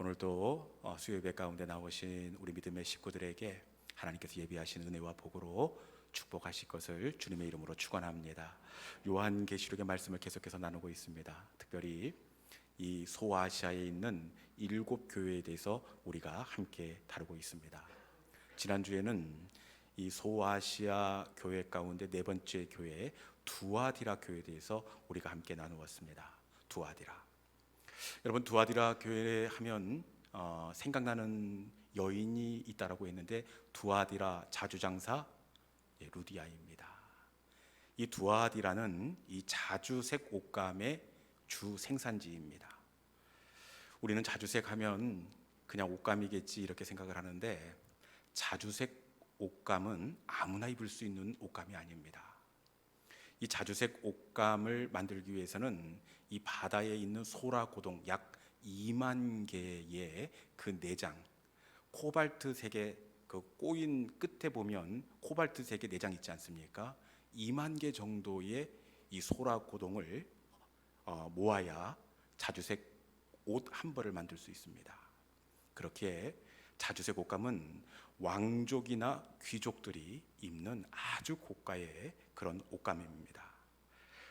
오늘도 수요예배 가운데 나오신 우리 믿음의 식구들에게 하나님께서 예비하신 은혜와 복으로 축복하실 것을 주님의 이름으로 축원합니다. 요한계시록의 말씀을 계속해서 나누고 있습니다. 특별히 이 소아시아에 있는 7교회에 대해서 우리가 함께 다루고 있습니다. 지난주에는 이 소아시아 교회 가운데 네 번째 교회 두아디라 교회에 대해서 우리가 함께 나누었습니다. 두아디라. 여러분, 두아디라 교회 하면 생각나는 여인이 있다라고 했는데 두아디라 자주장사 루디아입니다. 이 두아디라는 이 자주색 옷감의 주 생산지입니다. 우리는 자주색 하면 그냥 옷감이겠지 이렇게 생각을 하는데 자주색 옷감은 아무나 입을 수 있는 옷감이 아닙니다. 이 자주색 옷감을 만들기 위해서는 이 바다에 있는 소라고동 약 2만 개의 그 내장, 코발트색의 그 꼬인 끝에 보면 코발트색의 내장 있지 않습니까? 2만 개 정도의 이 소라고동을 모아야 자주색 옷 한 벌을 만들 수 있습니다. 그렇게 자주색 옷감은 왕족이나 귀족들이 입는 아주 고가의 그런 옷감입니다.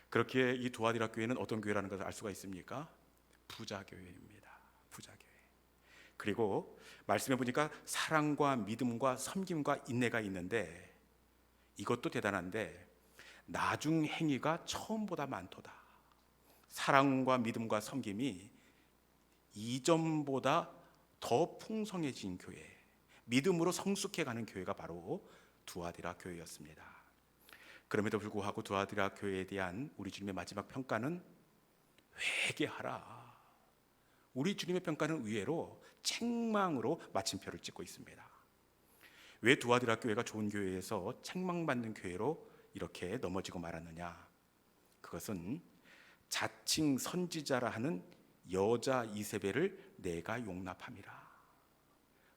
그렇게 이 두아디라 교회는 어떤 교회라는 것을 알 수가 있습니까? 부자 교회입니다. 부자 교회. 그리고 말씀해 보니까 사랑과 믿음과 섬김과 인내가 있는데 이것도 대단한데 나중 행위가 처음보다 많도다. 사랑과 믿음과 섬김이 이전보다 더 풍성해진 교회, 믿음으로 성숙해가는 교회가 바로 두아디라 교회였습니다. 그럼에도 불구하고 두아디라 교회에 대한 우리 주님의 마지막 평가는 회개하라. 우리 주님의 평가는 의외로 책망으로 마침표를 찍고 있습니다. 왜 두아디라 교회가 좋은 교회에서 책망받는 교회로 이렇게 넘어지고 말았느냐? 그것은 자칭 선지자라 하는 여자 이세벨을 내가 용납함이라.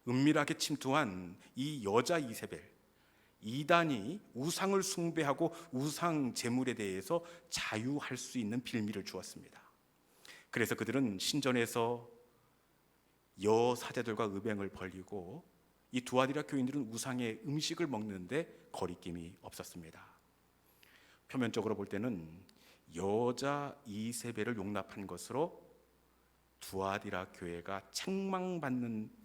은밀하게 침투한 이 여자 이세벨, 이단이 우상을 숭배하고 우상 제물에 대해서 자유할 수 있는 빌미를 주었습니다. 그래서 그들은 신전에서 여사제들과 음행을 벌이고 이 두아디라 교인들은 우상의 음식을 먹는데 거리낌이 없었습니다. 표면적으로 볼 때는 여자 이세벨을 용납한 것으로 두아디라 교회가 책망받는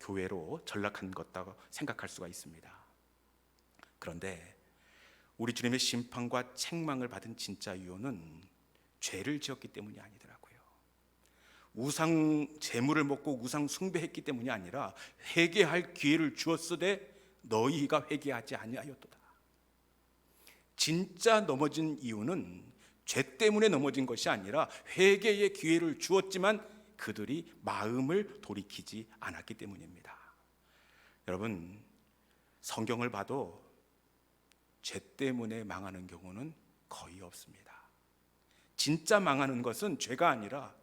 교회로 전락한 것다고 생각할 수가 있습니다. 그런데 우리 주님의 심판과 책망을 받은 진짜 이유는 죄를 지었기 때문이 아니더라고요. 우상 제물을 먹고 우상 숭배했기 때문이 아니라 회개할 기회를 주었으되 너희가 회개하지 아니하였도다. 진짜 넘어진 이유는 죄 때문에 넘어진 것이 아니라 회개의 기회를 주었지만 그들이 마음을 돌이키지 않았기 때문입니다. 여러분, 성경을 봐도 죄 때문에 망하는 경우는 거의 없습니다. 진짜 망하는 것은 죄가 아니라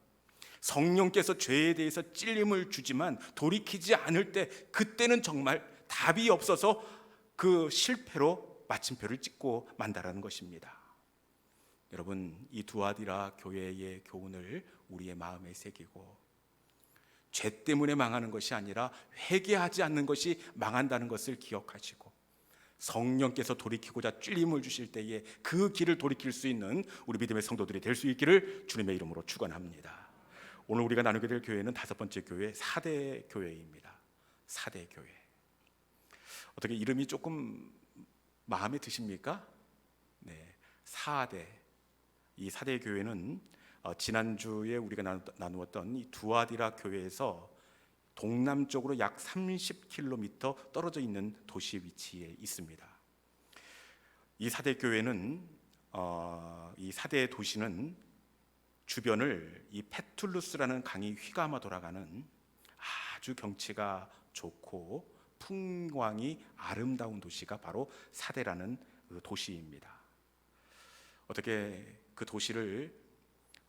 성령께서 죄에 대해서 찔림을 주지만 돌이키지 않을 때 그때는 정말 답이 없어서 그 실패로 마침표를 찍고 만다라는 것입니다. 여러분, 이 두아디라 교회의 교훈을 우리의 마음에 새기고 죄 때문에 망하는 것이 아니라 회개하지 않는 것이 망한다는 것을 기억하시고 성령께서 돌이키고자 찔림을 주실 때에 그 길을 돌이킬 수 있는 우리 믿음의 성도들이 될 수 있기를 주님의 이름으로 축원합니다. 오늘 우리가 나누게 될 교회는 다섯 번째 교회 사대 교회입니다. 사대 교회. 어떻게 이름이 조금 마음에 드십니까? 네, 사대. 이 사대 교회는 지난주에 우리가 나누었던 이 두아디라 교회에서 동남쪽으로 약 30km 떨어져 있는 도시 위치에 있습니다. 이 사대 교회는 이 사대 도시는 주변을 이 페툴루스라는 강이 휘감아 돌아가는 아주 경치가 좋고 풍광이 아름다운 도시가 바로 사대라는 그 도시입니다. 어떻게 그 도시를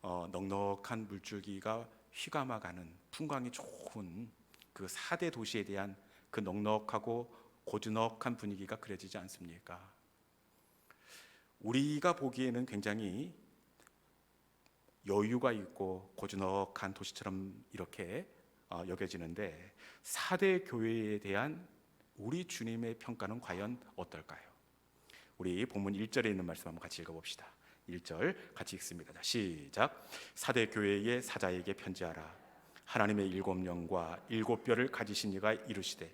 넉넉한 물줄기가 휘감아가는 풍광이 좋은 그 사대 도시에 대한 그 넉넉하고 고즈넉한 분위기가 그려지지 않습니까? 우리가 보기에는 굉장히 여유가 있고 고즈넉한 도시처럼 이렇게 여겨지는데, 사대 교회에 대한 우리 주님의 평가는 과연 어떨까요? 우리 본문 1절에 있는 말씀 한번 같이 읽어봅시다. 1절 같이 읽습니다. 시작. 사대 교회의 사자에게 편지하라. 하나님의 7영과 7뼈를 가지신 이가 이르시되,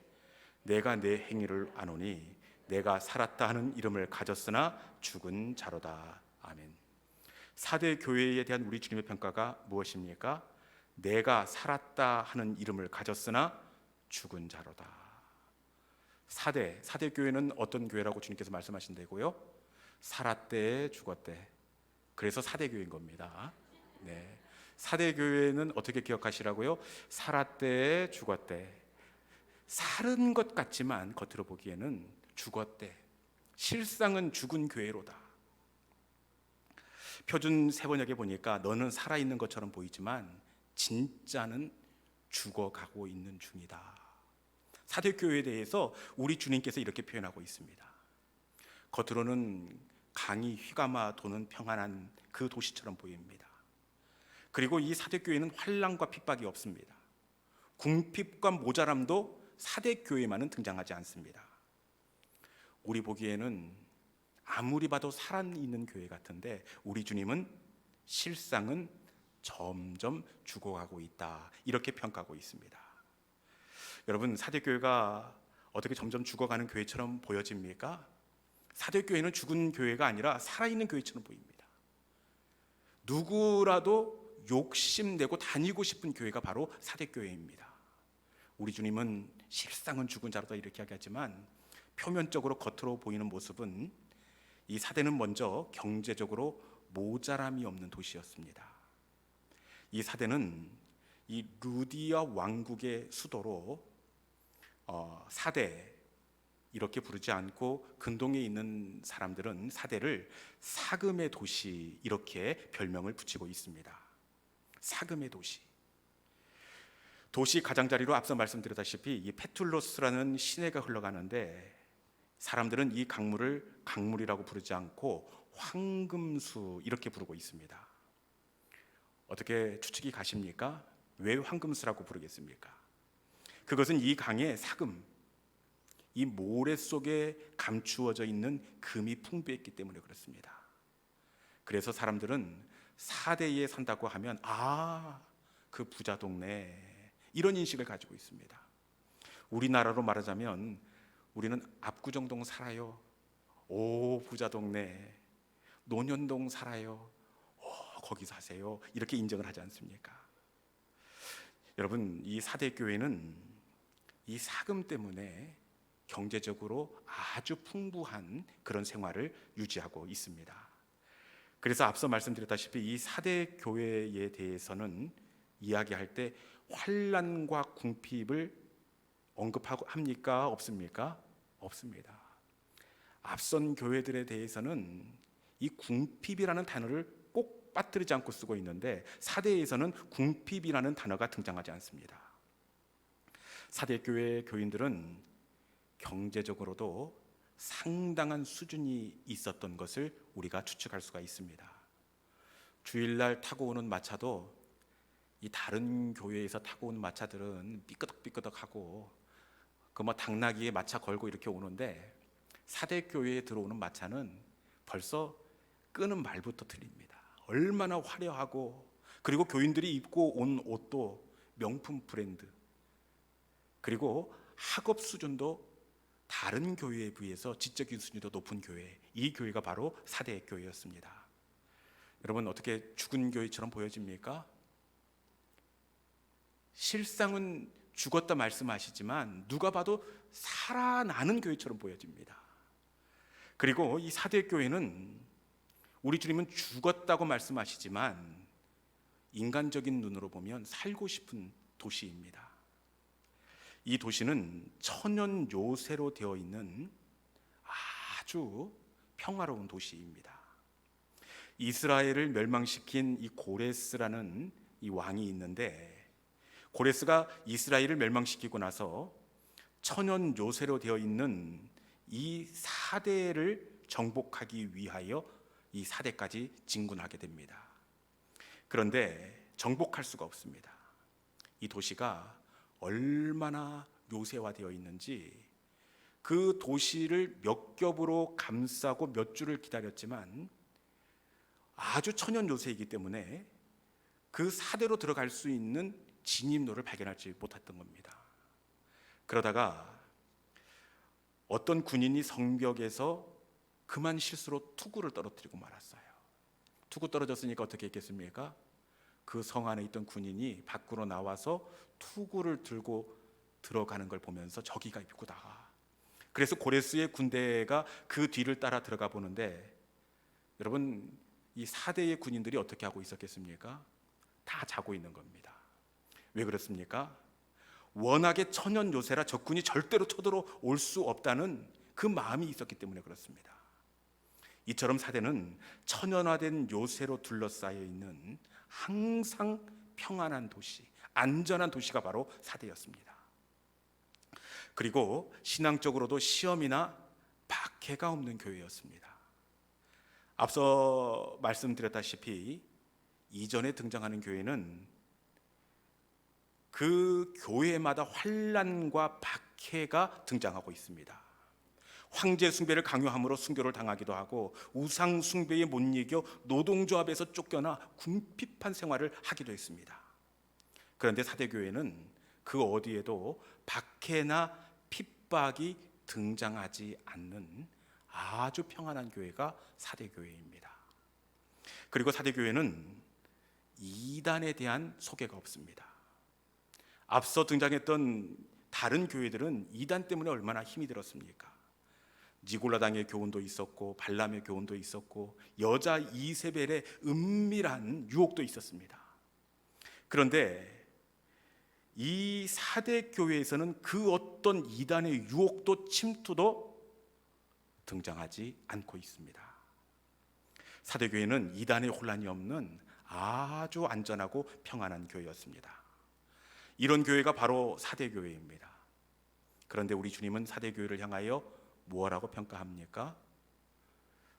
내가 내 행위를 아노니 내가 살았다 하는 이름을 가졌으나 죽은 자로다. 아멘. 사대 교회에 대한 우리 주님의 평가가 무엇입니까? 내가 살았다 하는 이름을 가졌으나 죽은 자로다. 사대 교회는 어떤 교회라고 주님께서 말씀하신다고요? 살았대 죽었대. 그래서 사대 교회인 겁니다. 네. 사대 교회는 어떻게 기억하시라고요? 살았대 죽었대. 살은 것 같지만 겉으로 보기에는 죽었대. 실상은 죽은 교회로다. 표준 세번역에 보니까 너는 살아있는 것처럼 보이지만 진짜는 죽어가고 있는 중이다. 사대 교회에 대해서 우리 주님께서 이렇게 표현하고 있습니다. 겉으로는 강이 휘감아 도는 평안한 그 도시처럼 보입니다. 그리고 이 사대 교회는 환난과 핍박이 없습니다. 궁핍과 모자람도 사대 교회만은 등장하지 않습니다. 우리 보기에는 아무리 봐도 살아있는 교회 같은데, 우리 주님은 실상은 점점 죽어가고 있다, 이렇게 평가하고 있습니다. 여러분, 사대교회가 어떻게 점점 죽어가는 교회처럼 보여집니까? 사대교회는 죽은 교회가 아니라 살아있는 교회처럼 보입니다. 누구라도 욕심내고 다니고 싶은 교회가 바로 사대교회입니다. 우리 주님은 실상은 죽은 자로다 이렇게 이야기하지만, 표면적으로 겉으로 보이는 모습은 이 사대는 먼저 경제적으로 모자람이 없는 도시였습니다. 이 사대는 이 루디아 왕국의 수도로 사대 이렇게 부르지 않고, 근동에 있는 사람들은 사대를 사금의 도시 이렇게 별명을 붙이고 있습니다. 사금의 도시. 도시 가장자리로 앞서 말씀드렸다시피 이 페툴로스라는 시내가 흘러가는데, 사람들은 이 강물을 강물이라고 부르지 않고 황금수 이렇게 부르고 있습니다. 어떻게 추측이 가십니까? 왜 황금수라고 부르겠습니까? 그것은 이 강의 사금, 이 모래 속에 감추어져 있는 금이 풍부했기 때문에 그렇습니다. 그래서 사람들은 사대에 산다고 하면 그 부자 동네, 이런 인식을 가지고 있습니다. 우리나라로 말하자면 우리는 압구정동 살아요. 오, 부자 동네. 논현동 살아요. 오, 거기 사세요. 이렇게 인정을 하지 않습니까? 여러분, 이 사대교회는 이 사금 때문에 경제적으로 아주 풍부한 그런 생활을 유지하고 있습니다. 그래서 앞서 말씀드렸다시피 이 사대교회에 대해서는 이야기할 때 환난과 궁핍을 언급합니까? 없습니까? 없습니다. 앞선 교회들에 대해서는 이 궁핍이라는 단어를 꼭 빠뜨리지 않고 쓰고 있는데, 사대에서는 궁핍이라는 단어가 등장하지 않습니다. 사대교회 교인들은 경제적으로도 상당한 수준이 있었던 것을 우리가 추측할 수가 있습니다. 주일날 타고 오는 마차도 이 다른 교회에서 타고 온 마차들은 삐끄덕삐끄덕하고 당나귀에 마차 걸고 이렇게 오는데, 사대교회에 들어오는 마차는 벌써 끄는 말부터 틀립니다. 얼마나 화려하고, 그리고 교인들이 입고 온 옷도 명품 브랜드, 그리고 학업 수준도 다른 교회에 비해서 지적인 수준이 더 높은 교회, 이 교회가 바로 사대 교회였습니다. 여러분, 어떻게 죽은 교회처럼 보여집니까? 실상은 죽었다 말씀하시지만 누가 봐도 살아나는 교회처럼 보여집니다. 그리고 이 사대 교회는 우리 주님은 죽었다고 말씀하시지만 인간적인 눈으로 보면 살고 싶은 도시입니다. 이 도시는 천연 요새로 되어 있는 아주 평화로운 도시입니다. 이스라엘을 멸망시킨 이 고레스라는 이 왕이 있는데, 고레스가 이스라엘을 멸망시키고 나서 천연 요새로 되어 있는 이 사대를 정복하기 위하여 이 사대까지 진군하게 됩니다. 그런데 정복할 수가 없습니다. 이 도시가 얼마나 요새화되어 있는지, 그 도시를 몇 겹으로 감싸고 몇 주를 기다렸지만 아주 천연 요새이기 때문에 그 사대로 들어갈 수 있는 진입로를 발견하지 못했던 겁니다. 그러다가 어떤 군인이 성벽에서 그만 실수로 투구를 떨어뜨리고 말았어요. 투구 떨어졌으니까 어떻게 했겠습니까? 그 성 안에 있던 군인이 밖으로 나와서 투구를 들고 들어가는 걸 보면서 저기가 입구다. 그래서 고레스의 군대가 그 뒤를 따라 들어가 보는데, 여러분, 이 4대의 군인들이 어떻게 하고 있었겠습니까? 다 자고 있는 겁니다. 왜 그렇습니까? 워낙에 천연 요새라 적군이 절대로 쳐들어올 수 없다는 그 마음이 있었기 때문에 그렇습니다. 이처럼 4대는 천연화된 요새로 둘러싸여 있는 항상 평안한 도시, 안전한 도시가 바로 4대였습니다. 그리고 신앙적으로도 시험이나 박해가 없는 교회였습니다. 앞서 말씀드렸다시피 이전에 등장하는 교회는 그 교회마다 환난과 박해가 등장하고 있습니다. 황제 숭배를 강요함으로 순교를 당하기도 하고, 우상 숭배에 못 이겨 노동조합에서 쫓겨나 궁핍한 생활을 하기도 했습니다. 그런데 4대 교회는 그 어디에도 박해나 핍박이 등장하지 않는 아주 평안한 교회가 4대 교회입니다. 그리고 4대 교회는 이단에 대한 소개가 없습니다. 앞서 등장했던 다른 교회들은 이단 때문에 얼마나 힘이 들었습니까? 니골라당의 교훈도 있었고, 발람의 교훈도 있었고, 여자 이세벨의 은밀한 유혹도 있었습니다. 그런데 이 4대 교회에서는 그 어떤 이단의 유혹도 침투도 등장하지 않고 있습니다. 4대 교회는 이단의 혼란이 없는 아주 안전하고 평안한 교회였습니다. 이런 교회가 바로 4대 교회입니다. 그런데 우리 주님은 4대 교회를 향하여 무엇라고 평가합니까?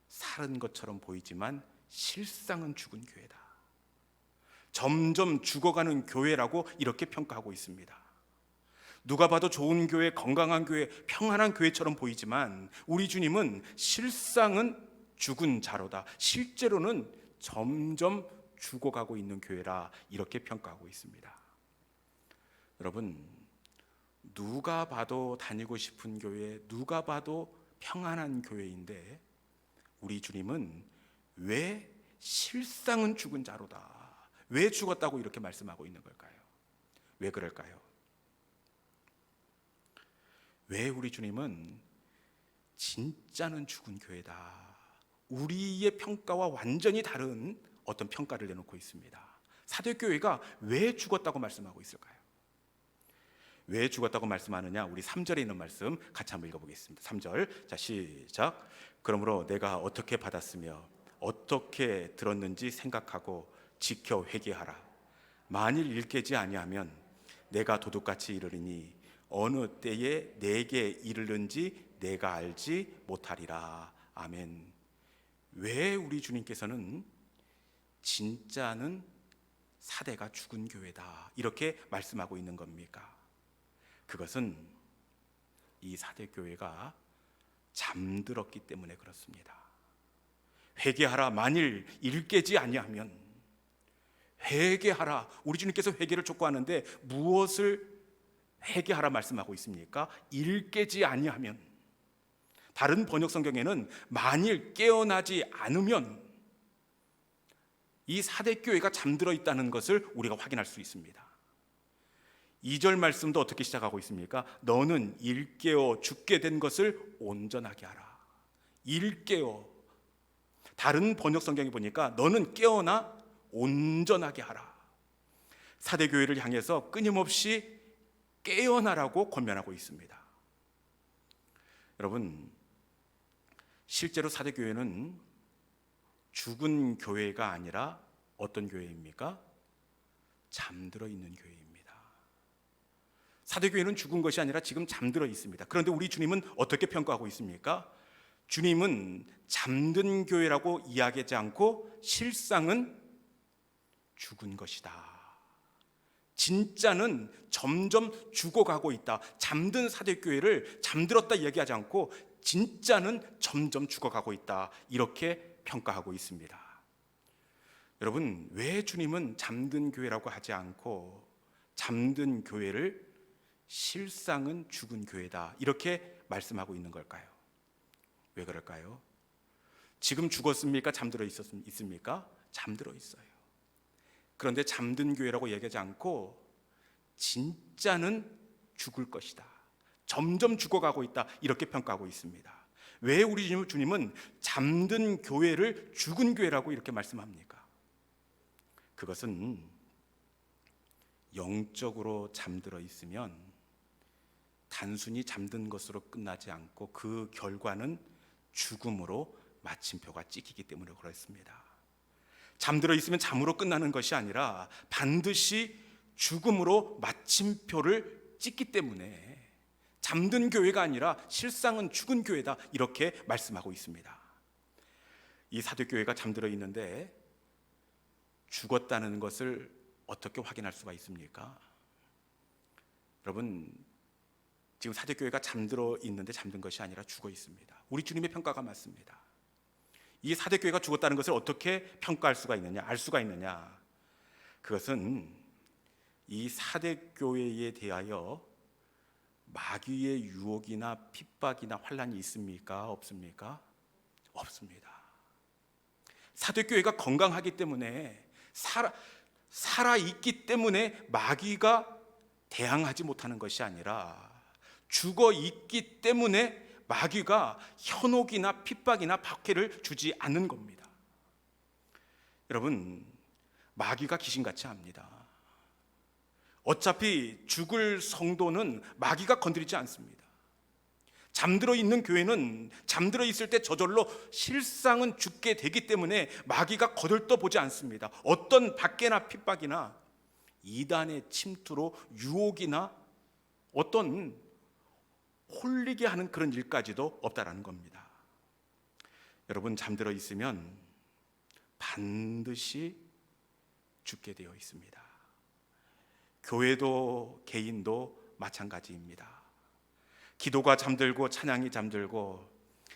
살은 것처럼 보이지만 실상은 죽은 교회다. 점점 죽어가는 교회라고 이렇게 평가하고 있습니다. 누가 봐도 좋은 교회, 건강한 교회, 평안한 교회처럼 보이지만 우리 주님은 실상은 죽은 자로다, 실제로는 점점 죽어가고 있는 교회라, 이렇게 평가하고 있습니다. 여러분, 누가 봐도 다니고 싶은 교회, 누가 봐도 평안한 교회인데 우리 주님은 왜 실상은 죽은 자로다, 왜 죽었다고 이렇게 말씀하고 있는 걸까요? 왜 그럴까요? 왜 우리 주님은 진짜는 죽은 교회다, 우리의 평가와 완전히 다른 어떤 평가를 내놓고 있습니다. 4대 교회가 왜 죽었다고 말씀하고 있을까요? 왜 죽었다고 말씀하느냐? 우리 3절에 있는 말씀 같이 한번 읽어보겠습니다. 3절, 자 시작. 그러므로 내가 어떻게 받았으며 어떻게 들었는지 생각하고 지켜 회개하라. 만일 일깨지 아니하면 내가 도둑같이 이르리니 어느 때에 내게 이르는지 내가 알지 못하리라. 아멘. 왜 우리 주님께서는 진짜는 4대가 죽은 교회다, 이렇게 말씀하고 있는 겁니까? 그것은 이 4대 교회가 잠들었기 때문에 그렇습니다. 회개하라. 만일 일깨지 아니하면, 회개하라. 우리 주님께서 회개를 촉구하는데 무엇을 회개하라 말씀하고 있습니까? 일깨지 아니하면. 다른 번역 성경에는 만일 깨어나지 않으면, 이 4대 교회가 잠들어 있다는 것을 우리가 확인할 수 있습니다. 2절 말씀도 어떻게 시작하고 있습니까? 너는 일깨어 죽게 된 것을 온전하게 하라. 일깨어. 다른 번역 성경에 보니까 너는 깨어나 온전하게 하라. 4대 교회를 향해서 끊임없이 깨어나라고 권면하고 있습니다. 여러분, 실제로 4대 교회는 죽은 교회가 아니라 어떤 교회입니까? 잠들어 있는 교회입니다. 4대 교회는 죽은 것이 아니라 지금 잠들어 있습니다. 그런데 우리 주님은 어떻게 평가하고 있습니까? 주님은 잠든 교회라고 이야기하지 않고 실상은 죽은 것이다, 진짜는 점점 죽어가고 있다. 잠든 사대교회를 잠들었다 얘기하지 않고 진짜는 점점 죽어가고 있다, 이렇게 평가하고 있습니다. 여러분, 왜 주님은 잠든 교회라고 하지 않고 잠든 교회를 실상은 죽은 교회다, 이렇게 말씀하고 있는 걸까요? 왜 그럴까요? 지금 죽었습니까? 잠들어 있습니까? 잠들어 있어요. 그런데 잠든 교회라고 얘기하지 않고 진짜는 죽을 것이다, 점점 죽어가고 있다, 이렇게 평가하고 있습니다. 왜 우리 주님은 잠든 교회를 죽은 교회라고 이렇게 말씀합니까? 그것은 영적으로 잠들어 있으면 단순히 잠든 것으로 끝나지 않고 그 결과는 죽음으로 마침표가 찍히기 때문에 그렇습니다. 잠들어 있으면 잠으로 끝나는 것이 아니라 반드시 죽음으로 마침표를 찍기 때문에 잠든 교회가 아니라 실상은 죽은 교회다, 이렇게 말씀하고 있습니다. 이 사도교회가 잠들어 있는데 죽었다는 것을 어떻게 확인할 수가 있습니까? 여러분, 지금 사도교회가 잠들어 있는데 잠든 것이 아니라 죽어 있습니다. 우리 주님의 평가가 맞습니다. 이 사도교회가 죽었다는 것을 어떻게 평가할 수가 있느냐, 알 수가 있느냐? 그것은 이 사도교회에 대하여 마귀의 유혹이나 핍박이나 환난이 있습니까? 없습니까? 없습니다. 사도교회가 건강하기 때문에 살아있기 때문에 마귀가 대항하지 못하는 것이 아니라 죽어 있기 때문에 마귀가 현혹이나 핍박이나 박해를 주지 않는 겁니다. 여러분, 마귀가 귀신같이 합니다. 어차피 죽을 성도는 마귀가 건드리지 않습니다. 잠들어 있는 교회는 잠들어 있을 때 저절로 실상은 죽게 되기 때문에 마귀가 거들떠보지 않습니다. 어떤 박해나 핍박이나 이단의 침투로 유혹이나 어떤 홀리게 하는 그런 일까지도 없다라는 겁니다. 여러분, 잠들어 있으면 반드시 죽게 되어 있습니다. 교회도 개인도 마찬가지입니다. 기도가 잠들고 찬양이 잠들고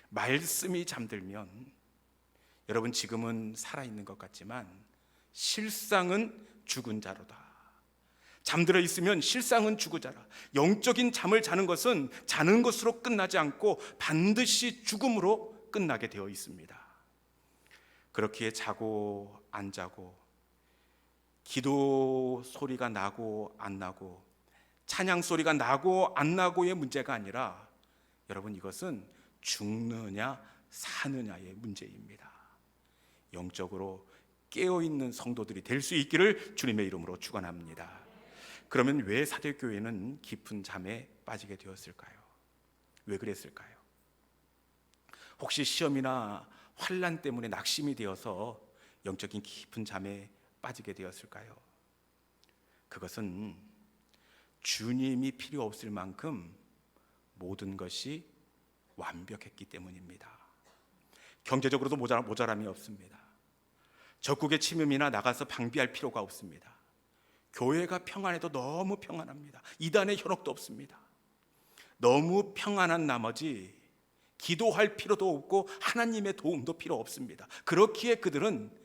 말씀이 잠들면 여러분, 지금은 살아있는 것 같지만 실상은 죽은 자로다. 잠들어 있으면 실상은 죽은 자라. 영적인 잠을 자는 것은 자는 것으로 끝나지 않고 반드시 죽음으로 끝나게 되어 있습니다. 그렇기에 자고 안 자고, 기도 소리가 나고 안 나고, 찬양 소리가 나고 안 나고의 문제가 아니라 여러분, 이것은 죽느냐 사느냐의 문제입니다. 영적으로 깨어있는 성도들이 될 수 있기를 주님의 이름으로 축원합니다. 그러면 왜 사도교회는 깊은 잠에 빠지게 되었을까요? 왜 그랬을까요? 혹시 시험이나 환난 때문에 낙심이 되어서 영적인 깊은 잠에 빠지게 되었을까요? 그것은 주님이 필요 없을 만큼 모든 것이 완벽했기 때문입니다. 경제적으로도 모자람이 없습니다. 적국의 침입이나 나가서 방비할 필요가 없습니다. 교회가 평안해도 너무 평안합니다. 이단의 현혹도 없습니다. 너무 평안한 나머지 기도할 필요도 없고 하나님의 도움도 필요 없습니다. 그렇기에 그들은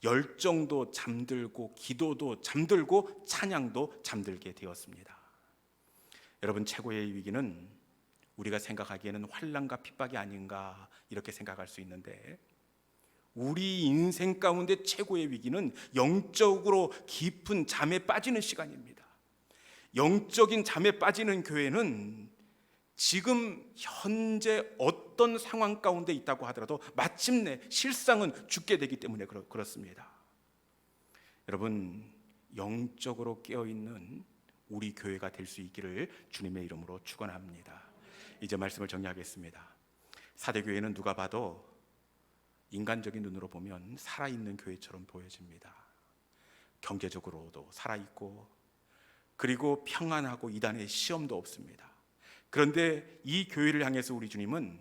열정도 잠들고 기도도 잠들고 찬양도 잠들게 되었습니다. 여러분, 최고의 위기는 우리가 생각하기에는 환난과 핍박이 아닌가 이렇게 생각할 수 있는데, 우리 인생 가운데 최고의 위기는 영적으로 깊은 잠에 빠지는 시간입니다. 영적인 잠에 빠지는 교회는 지금 현재 어떤 상황 가운데 있다고 하더라도 마침내 실상은 죽게 되기 때문에 그렇습니다. 여러분, 영적으로 깨어있는 우리 교회가 될 수 있기를 주님의 이름으로 축원합니다. 이제 말씀을 정리하겠습니다. 사대교회는 누가 봐도 인간적인 눈으로 보면 살아있는 교회처럼 보여집니다. 경제적으로도 살아있고, 그리고 평안하고 이단의 시험도 없습니다. 그런데 이 교회를 향해서 우리 주님은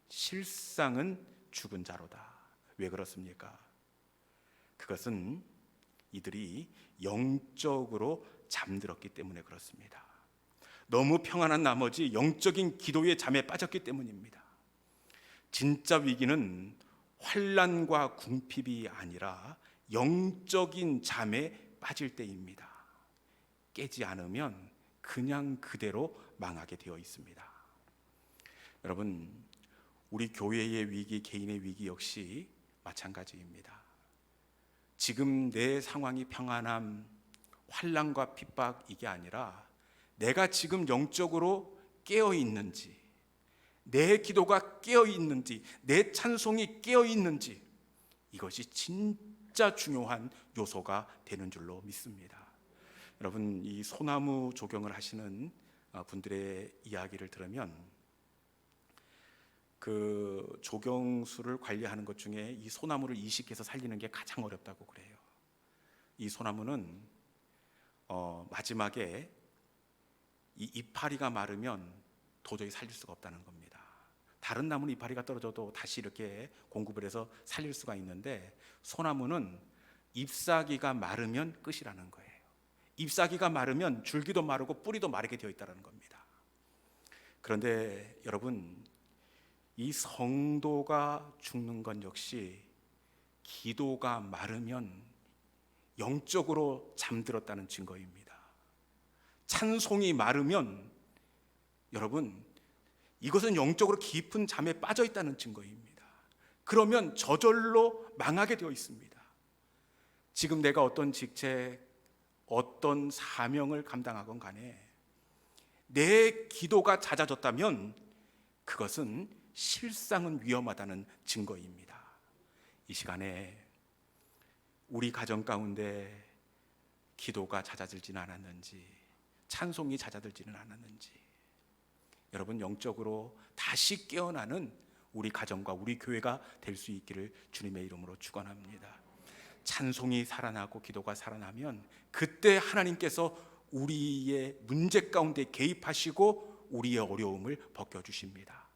실상은 죽은 자로다. 왜 그렇습니까? 그것은 이들이 영적으로 잠들었기 때문에 그렇습니다. 너무 평안한 나머지 영적인 기도의 잠에 빠졌기 때문입니다. 진짜 위기는 환난과 궁핍이 아니라 영적인 잠에 빠질 때입니다. 깨지 않으면 그냥 그대로 망하게 되어 있습니다. 여러분, 우리 교회의 위기, 개인의 위기 역시 마찬가지입니다. 지금 내 상황이 평안함, 환난과 핍박 이게 아니라 내가 지금 영적으로 깨어 있는지, 내 기도가 깨어 있는지, 내 찬송이 깨어 있는지, 이것이 진짜 중요한 요소가 되는 줄로 믿습니다. 여러분, 이 소나무 조경을 하시는 분들의 이야기를 들으면 그 조경수를 관리하는 것 중에 이 소나무를 이식해서 살리는 게 가장 어렵다고 그래요. 이 소나무는 마지막에 이 이파리가 마르면 도저히 살릴 수가 없다는 겁니다. 다른 나무는 이파리가 떨어져도 다시 이렇게 공급을 해서 살릴 수가 있는데 소나무는 잎사귀가 마르면 끝이라는 거예요. 잎사귀가 마르면 줄기도 마르고 뿌리도 마르게 되어 있다는 겁니다. 그런데 여러분, 이 성도가 죽는 건 역시 기도가 마르면 영적으로 잠들었다는 증거입니다. 찬송이 마르면 여러분, 이것은 영적으로 깊은 잠에 빠져 있다는 증거입니다. 그러면 저절로 망하게 되어 있습니다. 지금 내가 어떤 직책, 어떤 사명을 감당하건 간에 내 기도가 잦아졌다면 그것은 실상은 위험하다는 증거입니다. 이 시간에 우리 가정 가운데 기도가 잦아들지는 않았는지, 찬송이 잦아들지는 않았는지, 여러분 영적으로 다시 깨어나는 우리 가정과 우리 교회가 될 수 있기를 주님의 이름으로 축원합니다. 찬송이 살아나고 기도가 살아나면 그때 하나님께서 우리의 문제 가운데 개입하시고 우리의 어려움을 벗겨주십니다.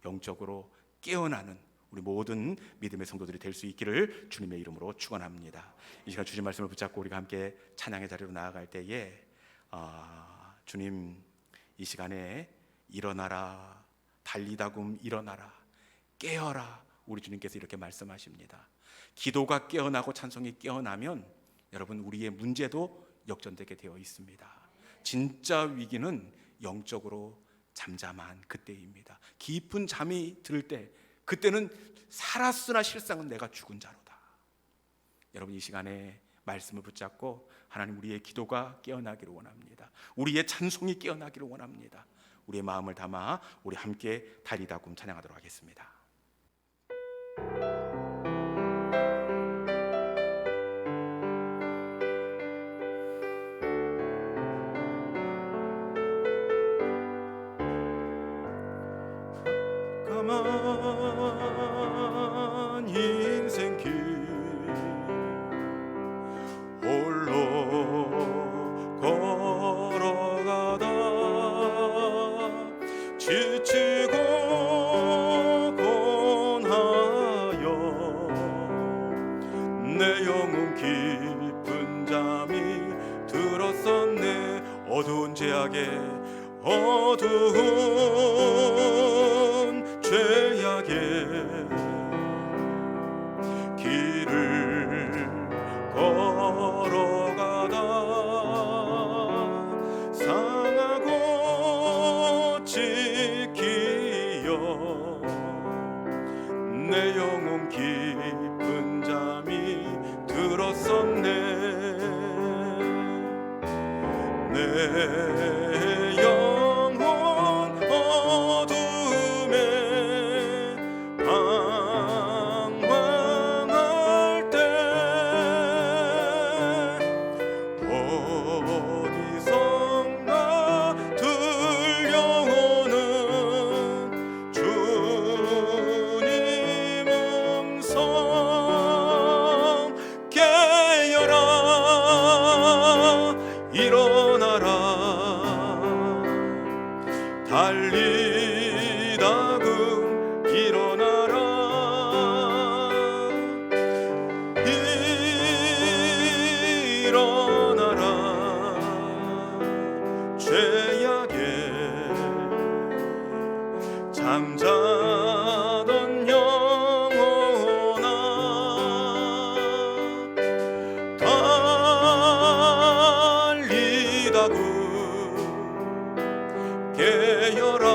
영적으로 깨어나는 우리 모든 믿음의 성도들이 될 수 있기를 주님의 이름으로 축원합니다. 이 시간 주신 말씀을 붙잡고 우리가 함께 찬양의 자리로 나아갈 때에 주님, 이 시간에 일어나라, 달리다굼 일어나라, 깨어라, 우리 주님께서 이렇게 말씀하십니다. 기도가 깨어나고 찬송이 깨어나면 여러분 우리의 문제도 역전되게 되어 있습니다. 진짜 위기는 영적으로 잠잠한 그때입니다. 깊은 잠이 들 때, 그때는 살았으나 실상은 내가 죽은 자로다. 여러분, 이 시간에 말씀을 붙잡고 하나님, 우리의 기도가 깨어나기를 원합니다. 우리의 찬송이 깨어나기를 원합니다. 우리의 마음을 담아 우리 함께 달리다굼 찬양하도록 하겠습니다. 깜깜한 인생길 홀로 걸어가다 지치고 고나여 내 영혼 깊은 잠이 들었었네. 어두운 죄악에 어두운 죄악에 길을 걸어가다 상하고 지키어 내 영혼 깊은 잠이 들었었네. 내 영혼 어둠에 방황할 때 어디선가 들려오는 주님 음성, 깨어라 일어나라 달리다굼 일어나라. 죄악에 잠자던 영혼아 달리다구 깨어라